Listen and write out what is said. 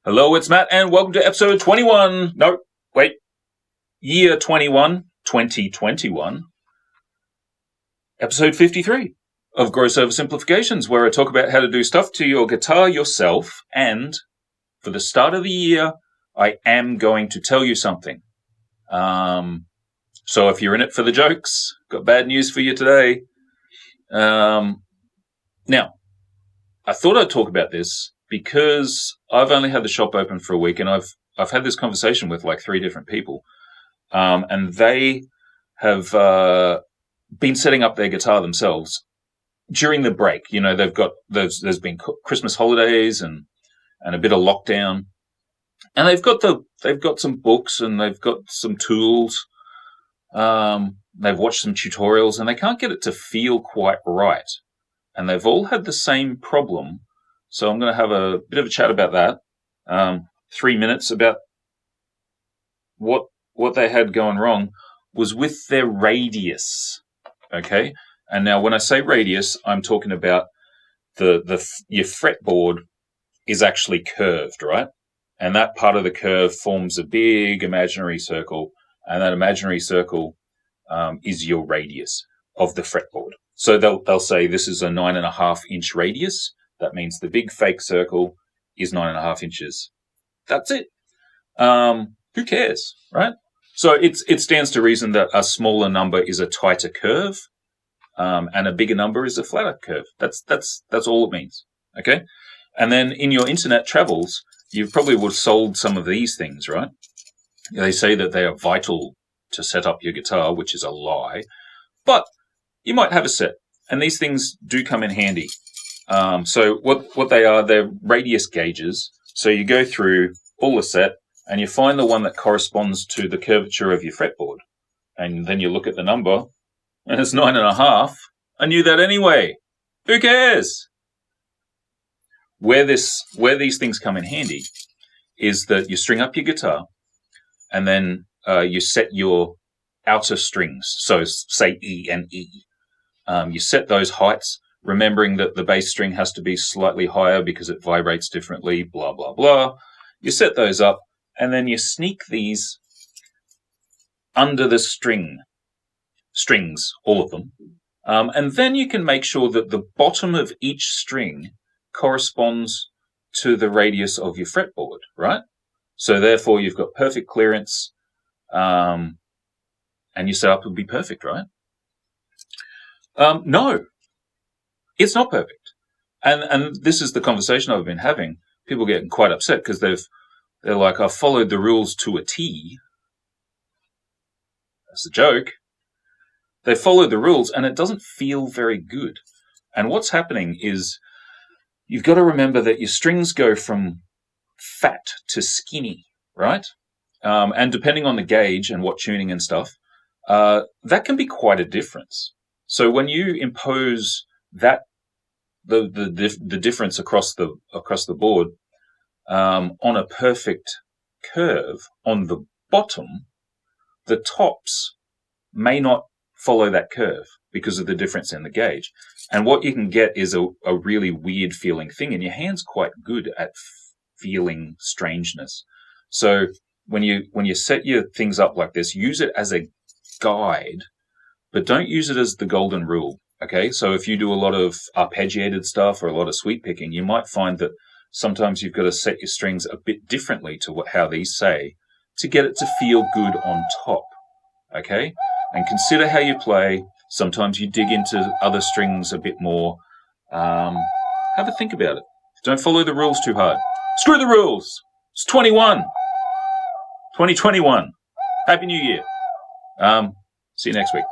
Hello, it's Matt, and welcome to episode 21. No, wait. Year 21, 2021. Episode 53 of Gross Oversimplifications, where I talk about how to do stuff to your guitar yourself. And for the start of the year, I am going to tell you something. So if you're in it for the jokes, got bad news for you today. Now, I thought I'd talk about this because I've only had the shop open for a week, and I've had this conversation with like 3 different people, and they have been setting up their guitar themselves during the break. You know, there's been Christmas holidays and a bit of lockdown, and they've got some books and they've got some tools. They've watched some tutorials and they can't get it to feel quite right, and they've all had the same problem. So I'm going to have a bit of a chat about that. 3 minutes about what they had going wrong was with their radius. Okay, and now when I say radius, I'm talking about your fretboard is actually curved, right? And that part of the curve forms a big imaginary circle, and that imaginary circle is your radius of the fretboard. So they'll say this is a 9.5 inch radius. That means the big fake circle is 9.5 inches. That's it. Who cares, right? So it stands to reason that a smaller number is a tighter curve, and a bigger number is a flatter curve. That's all it means. Okay. And then in your internet travels, you probably would have sold some of these things, right? They say that they are vital to set up your guitar, which is a lie. But you might have a set, and these things do come in handy. So what they are, they're radius gauges. So you go through all the set and you find the one that corresponds to the curvature of your fretboard. And then you look at the number and it's 9.5. I knew that anyway. Who cares? Where these things come in handy is that you string up your guitar and then you set your outer strings. So say E and E. You set those heights, remembering that the bass string has to be slightly higher because it vibrates differently, blah, blah, blah. You set those up, and then you sneak these under the strings, all of them. And then you can make sure that the bottom of each string corresponds to the radius of your fretboard, right? So therefore, you've got perfect clearance, and your setup will be perfect, right? No. It's not perfect. And this is the conversation I've been having. People getting quite upset because they're like, I've followed the rules to a T. That's the joke. They follow the rules and it doesn't feel very good. And what's happening is you've got to remember that your strings go from fat to skinny, right? And depending on the gauge and what tuning and stuff, that can be quite a difference. So when you impose that the difference across the board on a perfect curve on the bottom, the tops may not follow that curve because of the difference in the gauge. And what you can get is a really weird feeling thing, and your hand's quite good at feeling strangeness. So when you set your things up like this, use it as a guide, but don't use it as the golden rule. Okay, so if you do a lot of arpeggiated stuff or a lot of sweep picking, you might find that sometimes you've got to set your strings a bit differently to how these say to get it to feel good on top. Okay, and consider how you play. Sometimes you dig into other strings a bit more. Have a think about it. Don't follow the rules too hard. Screw the rules. It's 2021. Happy New Year. See you next week.